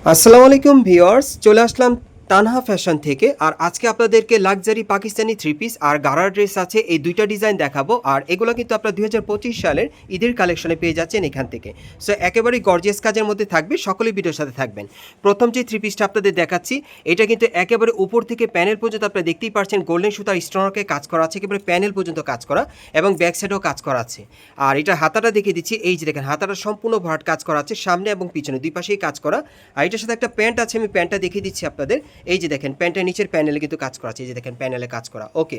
আসসালামু আলাইকুম ভিউয়ার্স, চলে আসলাম তানহা ফ্যাশন থেকে। আর আজকে আপনাদেরকে লাক্সারি পাকিস্তানি থ্রি পিস আর গারা ড্রেস আছে, এই দুইটা ডিজাইন দেখাবো। আর এগুলো কিন্তু আপনার 2025 সালের ঈদের কালেকশনে পেয়ে যাচ্ছেন এখান থেকে। সো একেবারেই গর্জিয়াস কাজের মধ্যে থাকবে, সকলেই ভিডিওর সাথে থাকবেন। প্রথম যে থ্রি পিসটা আপনাদের দেখাচ্ছি, এটা কিন্তু একেবারে উপর থেকে প্যানেল পর্যন্ত আপনারা দেখতেই পাচ্ছেন গোল্ডেন সুতার স্টোনকে কাজ করা আছে, একেবারে প্যানেল পর্যন্ত কাজ করা এবং ব্যাক সাইডেও কাজ করা আছে। আর এটা হাতাটা দেখিয়ে দিচ্ছি, এই যে দেখেন হাতাটা সম্পূর্ণ ভরাট কাজ করা আছে, সামনে এবং পিছনে দুই পাশেই কাজ করা। আর এটার সাথে একটা প্যান্ট আছে, আমি প্যান্টটা দেখিয়ে দিচ্ছি আপনাদের। এই যে দেখেন প্যান্টের নিচের প্যানেলে কিন্তু কাজ করা আছে, এই যে দেখেন প্যানেলে কাজ করা। ওকে,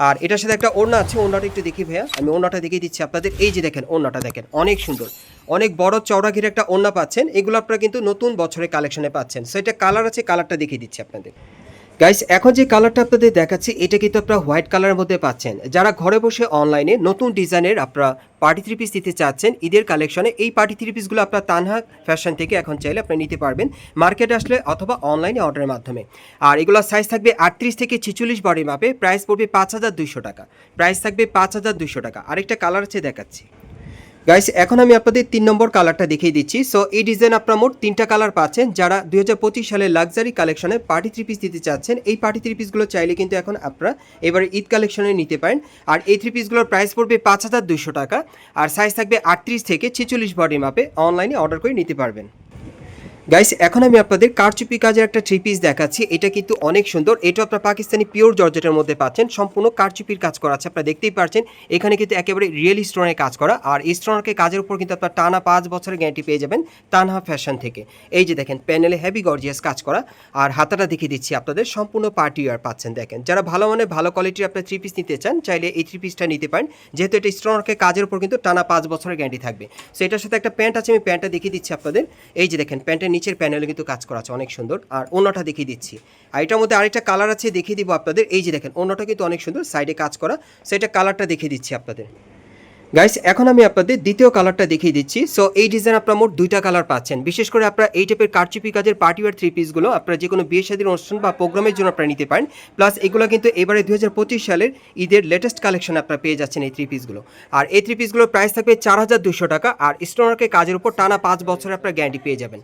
আর এটার সাথে একটা ওড়না আছে, ওড়নাটা একটু দেখি ভাইয়া, আমি ওড়নাটা দেখিয়ে দিচ্ছি আপনাদের। এই যে দেখেন ওড়নাটা দেখেন অনেক সুন্দর, অনেক বড় চওড়া ঘিরে একটা ওড়না পাচ্ছেন। এগুলো আপনারা কিন্তু নতুন বছরের কালেকশনে পাচ্ছেন। সো এটা কালার আছে, কালারটা দেখিয়ে দিচ্ছি আপনাদের। গাইস, এখন যে কালারটা আপনাদের দেখাচ্ছি, এটা কিন্তু আপনারা হোয়াইট কালারের মধ্যে পাচ্ছেন। যারা ঘরে বসে অনলাইনে নতুন ডিজাইনের আপনারা পার্টি থ্রি পিস দিতে চাচ্ছেন ঈদের কালেকশনে, এই পার্টি থ্রি পিসগুলো আপনার তানহা ফ্যাশন থেকে এখন চাইলে আপনারা নিতে পারবেন মার্কেটে আসলে অথবা অনলাইনে অর্ডারের মাধ্যমে। আর এগুলোর সাইজ থাকবে 38 থেকে 46 বডি মাপে, প্রাইস পড়বে 5200 টাকা। প্রাইস থাকবে 5200 টাকা। আরেকটা কালার আছে, দেখাচ্ছি। গাইস, এখন আমি আপনাদের 3 নম্বর কালারটা দেখিয়ে দিচ্ছি। সো এই ডিজাইন আপনারা মোট 3টা কালার পাচ্ছেন। যারা 2025 সালের লাক্সারি কালেকশনে পার্টি থ্রি পিস দিতে চাচ্ছেন, এই পার্টি থ্রি পিসগুলো চাইলে কিন্তু এখন আপনারা এবারে ঈদ কালেকশনে নিতে পারেন। আর এই থ্রি পিসগুলোর প্রাইস পড়বে 5200 টাকা। আর সাইজ থাকবে 38 থেকে 46 বডি মাপে, অনলাইনে অর্ডার করে নিতে পারবেন। গাইস, এখন আমি আপনাদের কারচুপি কাজের একটা থ্রি পিস দেখাচ্ছি। এটা কিন্তু অনেক সুন্দর, এটা আপনার পাকিস্তানি পিওর জর্জেটের মধ্যে পাচ্ছেন, সম্পূর্ণ কারচুপির কাজ করা আছে। আপনারা দেখতেই পাচ্ছেন এখানে কিন্তু একেবারে রিয়েল স্টোনের কাজ করা। আর এই স্টোনকে কাজের উপর কিন্তু আপনার টানা 5 বছরের গ্যারান্টি পেয়ে যাবেন তানহা ফ্যাশন থেকে। এই যে দেখেন প্যানেলে হেভি গর্জিয়াস কাজ করা। আর হাতাটা দেখিয়ে দিচ্ছি আপনাদের, সম্পূর্ণ পার্টি ওয়্যার পাচ্ছেন। দেখেন যারা ভালো মানে ভালো কোয়ালিটির আপনার থ্রি পিস নিতে চান, চাইলে এই থ্রি পিসটা নিতে পারেন, যেহেতু এটা স্টোনকে কাজের উপর কিন্তু টানা 5 বছরের গ্যারান্টি থাকবে। সো এটার সাথে একটা প্যান্ট আছে, আমি প্যান্টটা দেখিয়ে দিচ্ছি আপনাদের। এই যে দেখেন প্যান্টের নিচের প্যানেলে কিন্তু কাজ করা আছে, অনেক সুন্দর। আর ওড়নাটা দেখিয়ে দিচ্ছি। আর এটার মধ্যে আরেকটা কালার আছে, দেখিয়ে দিব আপনাদের। এই যে দেখেন ওড়নাটা কিন্তু অনেক সুন্দর, সাইডে কাজ করা। সেটা কালারটা দেখিয়ে দিচ্ছি আপনাদের। গাইস, এখন আমি আপনাদের দ্বিতীয় কালারটা দেখিয়ে দিচ্ছি। সো এই ডিজাইন আপনারা মোট 2টা কালার পাচ্ছেন। বিশেষ করে আপনারা এই টাইপের কারচুপি কাজের পার্টি ওয়্যার থ্রি পিসগুলো আপনারা যে কোনো বিয়ে শাদীর অনুষ্ঠান বা প্রোগ্রামের জন্য আপনারা নিতে পারেন। প্লাস এগুলো কিন্তু এবারে 2025 সালের ঈদের লেটেস্ট কালেকশন আপনারা পেয়ে যাচ্ছেন এই থ্রি পিসগুলো। আর এই থ্রি পিসগুলোর প্রাইস থাকবে 4200 টাকা। আর স্টোনারকে কাজের উপর টানা 5 বছরের আপনারা গ্যারান্টি পেয়ে যাবেন।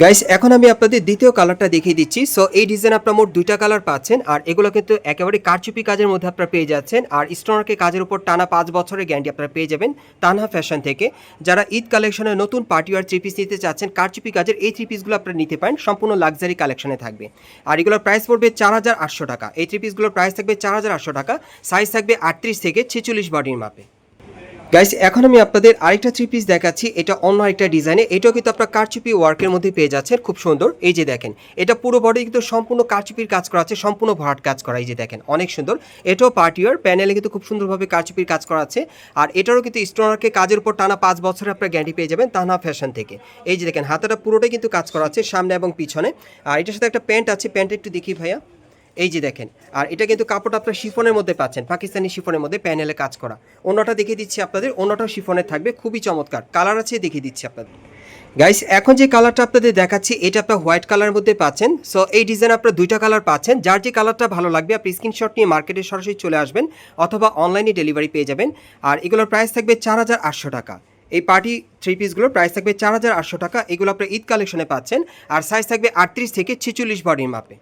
গাইস, এখন আমি আপনাদের দ্বিতীয় কালারটা দেখিয়ে দিচ্ছি। সো এই ডিজাইন আপনারা মোট 2টা কালার পাচ্ছেন। আর এগুলো কিন্তু একেবারে কারচুপি কাজের মধ্যে আপনারা পেয়ে যাচ্ছেন। আর স্টোনারকে কাজের উপর টানা 5 বছরের গ্যারান্টি আপনারা পেয়ে যাবেন তানহা ফ্যাশন থেকে। যারা ঈদ কালেকশনে নতুন পার্টি ওয়্যার থ্রি পিস নিতে চাচ্ছেন কারচুপি কাজের, এই থ্রি পিসগুলো আপনারা নিতে পারেন, সম্পূর্ণ লাক্সারি কালেকশনে থাকবে। আর এগুলোর প্রাইস পড়বে 4800 টাকা। এই থ্রি পিসগুলোর প্রাইস থাকবে 4800 টাকা। সাইজ থাকবে 38 থেকে 46 বডির মাপে। গাইস, এখন আমি আপনাদের আরেকটা থ্রি পিস দেখাচ্ছি। এটা অন্য আরেকটা ডিজাইনে, এটাও কিন্তু আপনার কারচুপি ওয়ার্কের মধ্যে পেয়ে যাচ্ছেন, খুব সুন্দর। এই যে দেখেন এটা পুরো বডি কিন্তু সম্পূর্ণ কারচুপির কাজ করা আছে, সম্পূর্ণ ভরাট কাজ করা। এই যে দেখেন অনেক সুন্দর, এটাও পার্টি ওয়্যার, প্যানেলে কিন্তু খুব সুন্দরভাবে কারচুপির কাজ করা আছে। আর এটারও কিন্তু স্টোনারকে কাজের উপর টানা 5 বছরে আপনার গ্যারান্টি পেয়ে যাবেন তানহা ফ্যাশন থেকে। এই যে দেখেন হাতাটা পুরোটাই কিন্তু কাজ করা আছে, সামনে এবং পিছনে। আর এটার সাথে একটা প্যান্ট আছে, প্যান্টটা একটু দেখি ভাইয়া। এই যে দেখেন, আর এটা কিন্তু কাপড়টা আপনার শিফনের মধ্যে পাচ্ছেন, পাকিস্তানি শিফনের মধ্যে প্যানেলে কাজ করা। ওড়নাটা দেখিয়ে দিচ্ছি আপনাদের, ওড়নাটাও শিফনের থাকবে, খুবই চমৎকার। কালার আছে, দেখিয়ে দিচ্ছি আপনাদের। গাইস, এখন যে কালারটা আপনাদের দেখাচ্ছি, এটা আপনার হোয়াইট কালারের মধ্যে পাচ্ছেন। সো এই ডিজাইন আপনার 2টা কালার পাচ্ছেন। যার যে কালারটা ভালো লাগবে আপনি স্ক্রিনশট নিয়ে মার্কেটে সরাসরি চলে আসবেন অথবা অনলাইনে ডেলিভারি পেয়ে যাবেন। আর এগুলোর প্রাইস থাকবে 4800 টাকা। এই পার্টি থ্রি পিসগুলোর প্রাইস থাকবে 4800 টাকা। এগুলো আপনার ঈদ কালেকশনে পাচ্ছেন। আর সাইজ থাকবে 38 থেকে 46 বডির মাপে।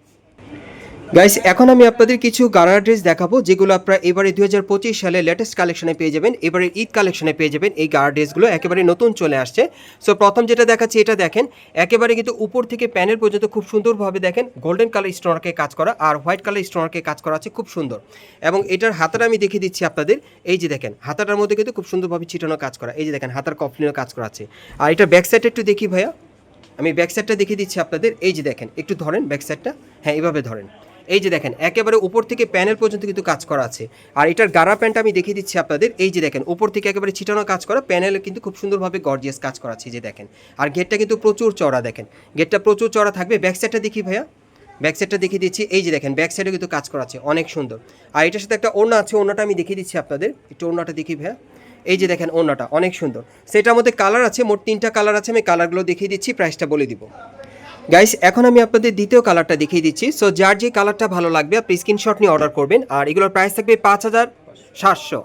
গাইস, এখন আমি আপনাদের কিছু গারা ড্রেস দেখাবো, যেগুলো আপনারা এবারে 2025 সালে লেটেস্ট কালেকশনে পেয়ে যাবেন, এবারে ঈদ কালেকশনে পেয়ে যাবেন। এই গারা ড্রেসগুলো একেবারে নতুন চলে আসছে। সো প্রথম যেটা দেখাচ্ছি, এটা দেখেন একেবারে কিন্তু উপর থেকে প্যানেল পর্যন্ত খুব সুন্দরভাবে দেখেন গোল্ডেন কালার স্টোনারকে কাজ করা আর হোয়াইট কালার স্টোনারকে কাজ করা আছে, খুব সুন্দর। এবং এটার হাতাটা আমি দেখিয়ে দিচ্ছি আপনাদের। এই যে দেখেন হাতাটার মধ্যে কিন্তু খুব সুন্দরভাবে ছিটানো কাজ করা। এই যে দেখেন হাতার কফলিনও কাজ করা আছে। আর এটা ব্যাক সাইডটা একটু দেখি ভাইয়া, আমি ব্যাক সাইডটা দেখিয়ে দিচ্ছি আপনাদের। এই যে দেখেন একটু ধরেন ব্যাক সাইডটা, হ্যাঁ এভাবে ধরেন। এই যে দেখেন একেবারে উপর থেকে প্যানেল পর্যন্ত কিন্তু কাজ করা আছে। আর এটার গারা প্যান্ট আমি দেখিয়ে দিচ্ছি আপনাদের। এই যে দেখেন উপর থেকে একেবারে ছিটানো কাজ করা, প্যানেলে কিন্তু খুব সুন্দরভাবে গর্জিয়াস কাজ করা আছে। এই যে দেখেন, আর গেটটা কিন্তু প্রচুর চড়া, দেখেন গেটটা প্রচুর চড়া থাকবে। ব্যাক সাইডটা দেখি ভাইয়া, ব্যাক সাইডটা দেখিয়ে দিচ্ছি। এই যে দেখেন ব্যাক সাইডে কিন্তু কাজ করা আছে, অনেক সুন্দর। আর এটার সাথে একটা ওড়না আছে, ওড়নাটা আমি দেখিয়ে দিচ্ছি আপনাদের। একটু ওড়নাটা দেখি ভাইয়া। এই যে দেখেন ওড়নাটা অনেক সুন্দর। সেটার মধ্যে কালার আছে, মোট 3টা কালার আছে। আমি কালারগুলো দেখিয়ে দিচ্ছি, প্রাইসটা বলে দিব। গাইস, এখন আমি আপনাদের দ্বিতীয় কালারটা দেখিয়ে দিচ্ছি। সো যার যে কালারটা ভালো লাগবে আপনি স্ক্রিনশট নিয়ে অর্ডার করবেন। আর এগুলোর প্রাইস থাকবে 5700।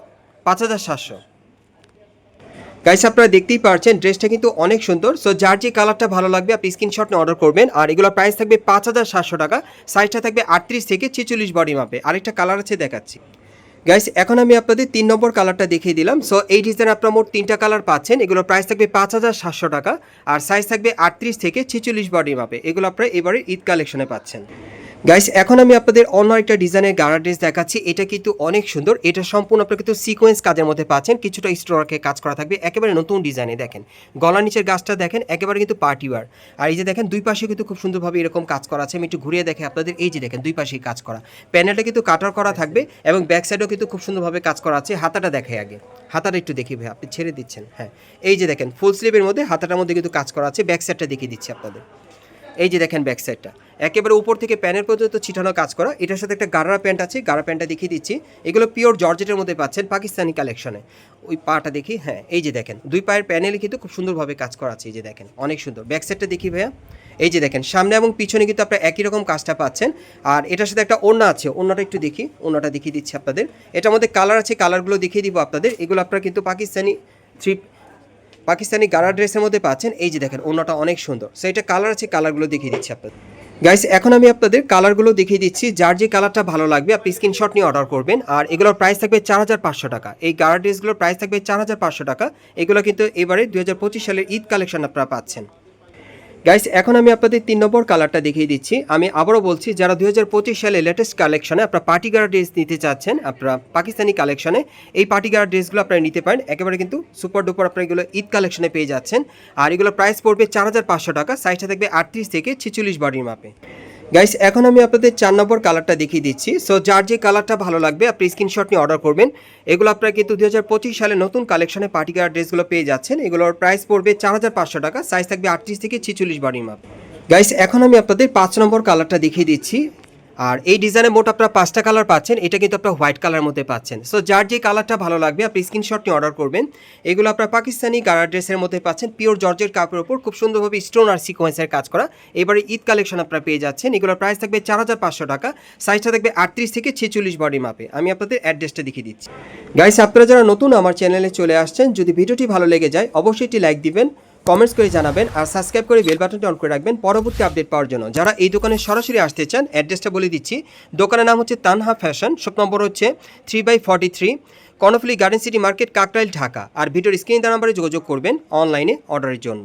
গাইস আপনারা দেখতেই পারছেন ড্রেসটা কিন্তু অনেক সুন্দর। সো যার যে কালারটা ভালো লাগবে আপনি স্ক্রিনশট নিয়ে অর্ডার করবেন। আর এগুলো প্রাইস থাকবে ৫,৭০০ টাকা। সাইজটা থাকবে ৩৮ থেকে ৪৬ বডি মাপে। আরেকটা কালার আছে দেখাচ্ছি। গাইস এখন আমি আপনাদের ৩ নম্বর কালারটা দেখিয়ে দিলাম। সো এই ডিজাইনে আপনারা মোট ৩টা কালার পাচ্ছেন। এগুলোর প্রাইস থাকবে ৫,৭০০ টাকা আর সাইজ থাকবে ৩৮ থেকে ৪৬ বডি মাপে। এগুলো আপনারা এবারে ঈদ কালেকশনে পাচ্ছেন। গাইস এখন আমি আপনাদের অন্য একটা ডিজাইনের গাড়া ড্রেস দেখাচ্ছি। এটা কিন্তু অনেক সুন্দর। এটা সম্পূর্ণ আপনারা কিন্তু সিকোয়েন্স কাজের মধ্যে পাচ্ছেন। কিছুটা স্টোরকে কাজ করা থাকবে। একেবারে নতুন ডিজাইনে দেখেন। গলার নিচের গাছটা দেখেন একেবারে কিন্তু পার্টি ওয়্যার। আর এই যে দেখেন দুই পাশে কিন্তু খুব সুন্দরভাবে এরকম কাজ করা আছে। আমি একটু ঘুরিয়ে দেখে আপনাদের এই যে দেখেন দুই পাশেই কাজ করা। প্যানেলটা কিন্তু কাটার করা থাকবে এবং ব্যাক সাইডেও কিন্তু খুব সুন্দরভাবে কাজ করা আছে। হাতাটা দেখাই আগে। হাতাটা একটু দেখি ভাই, আপনি ছেড়ে দিচ্ছেন। হ্যাঁ, এই যে দেখেন ফুল স্লিভের মধ্যে হাতাটার মধ্যে কিন্তু কাজ করা আছে। ব্যাক সাইডটা দেখিয়ে দিচ্ছি আপনাদের। এই যে দেখেন ব্যাক সাইডটা একেবারে উপর থেকে প্যানের পর্যন্ত ছিটানো কাজ করা। এটার সাথে একটা গাড়া প্যান্ট আছে। গাড়া প্যান্টটা দেখিয়ে দিচ্ছি। এগুলো পিওর জর্জেটের মধ্যে পাচ্ছেন পাকিস্তানি কালেকশনে। ওই পাটা দেখি। হ্যাঁ, এই যে দেখেন দুই পায়ের প্যানেলে কিন্তু খুব সুন্দরভাবে কাজ করা আছে। এই যে দেখেন অনেক সুন্দর। ব্যাক সাইডটা দেখি ভাইয়া। এই যে দেখেন সামনে এবং পিছনে কিন্তু আপনারা একই রকম কাজটা পাচ্ছেন। আর এটার সাথে একটা ওড়না আছে। ওড়নাটা একটু দেখি। ওড়নাটা দেখিয়ে দিচ্ছি আপনাদের। এটার মধ্যে কালার আছে, কালারগুলো দেখিয়ে দিব আপনাদের। এগুলো আপনারা কিন্তু পাকিস্তানি গাড়া ড্রেসের মধ্যে পাচ্ছেন। এই যে দেখেন ওড়নাটা অনেক সুন্দর। সো এটা কালার আছে, কালারগুলো দেখিয়ে দিচ্ছি আপনাদের। গাইস এখন আমি আপনাদের কালারগুলো দেখিয়ে দিচ্ছি। যার যে কালারটা ভালো লাগবে আপনি স্ক্রিনশট নিয়ে অর্ডার করবেন। আর এগুলোর প্রাইস থাকবে ৪,৫০০ টাকা। এই গাড়া ড্রেসগুলোর প্রাইস থাকবে ৪,৫০০ টাকা। এগুলো কিন্তু এবারে ২০২৫ সালের ঈদ কালেকশন আপনারা পাচ্ছেন। গাইস এখন আমি আপনাদের ৩ নম্বর কালারটা দেখিয়ে দিচ্ছি। আমি আবারও বলছি যারা ২০২৫ সালে লেটেস্ট কালেকশনে আপনারা পার্টি গাড়া ড্রেস নিতে চাচ্ছেন, আপনারা পাকিস্তানি কালেকশনে এই পার্টি গাড়া ড্রেসগুলো আপনারা নিতে পারেন। একেবারে কিন্তু সুপার ডুপার আপনারা এগুলো ঈদ কালেকশনে পেয়ে যাচ্ছেন। আর এগুলো প্রাইস পড়বে ৪,৫০০ টাকা। সাইজটা থাকবে ৩৮ থেকে ৪৬ বডির মাপে। গাইস এখন আমি আপনাদের ৪ নম্বর কালারটা দেখিয়ে দিচ্ছি। সো যার যে কালারটা ভালো লাগবে আপনি স্ক্রিনশট নিয়ে অর্ডার করবেন। এগুলো আপনারা কিন্তু ২০২৫ সালে নতুন কালেকশনে পার্টি গার্ড ড্রেসগুলো পেয়ে যাচ্ছেন। এগুলোর প্রাইস পড়বে ৪,৫০০ টাকা। সাইজ থাকবে ৩৮ থেকে ৪৬ বডির মাপ। গাইস এখন আমি আপনাদের ৫ নম্বর কালারটা দেখিয়ে দিচ্ছি। আর এই ডিজাইনে মোট আপনারা ৫টা কালার পাচ্ছেন। এটা কিন্তু আপনারা হোয়াইট কালার মধ্যে পাচ্ছেন। সো যার যে কালারটা ভালো লাগবে আপনি স্ক্রিনশট নিয়ে অর্ডার করবেন। এগুলো আপনারা পাকিস্তানি গাড়া ড্রেসের মধ্যে পাচ্ছেন। পিওর জর্জের কাপড়ের উপর খুব সুন্দরভাবে স্টোন আর সিকোয়েন্সের কাজ করা। এবারে ঈদ কালেকশন আপনারা পেয়ে যাচ্ছেন। এগুলোর প্রাইস থাকবে ৪,৫০০ টাকা। সাইজটা থাকবে ৩৮ থেকে ৪৬ বডি মাপে। আমি আপনাদের অ্যাড্রেসটা দেখিয়ে দিচ্ছি। গাইস আপনারা যারা নতুন আমার চ্যানেলে চলে আসছেন, যদি ভিডিওটি ভালো লেগে যায় অবশ্যই একটি লাইক দিবেন, কমেন্টস করে জানাবেন আর সাবস্ক্রাইব করে বেল বাটনটি অন করে রাখবেন পরবর্তী আপডেট পাওয়ার জন্য। যারা এই দোকানে সরাসরি আসতে চান অ্যাড্রেসটা বলে দিচ্ছি। দোকানের নাম হচ্ছে তানহা ফ্যাশন। শপ নম্বর হচ্ছে 3/43, Karnaphuli garden city market, Kakrail, Dhaka. আর ভিডিওর স্ক্রিন নাম্বারে যোগাযোগ করবেন অনলাইনে অর্ডারের জন্য।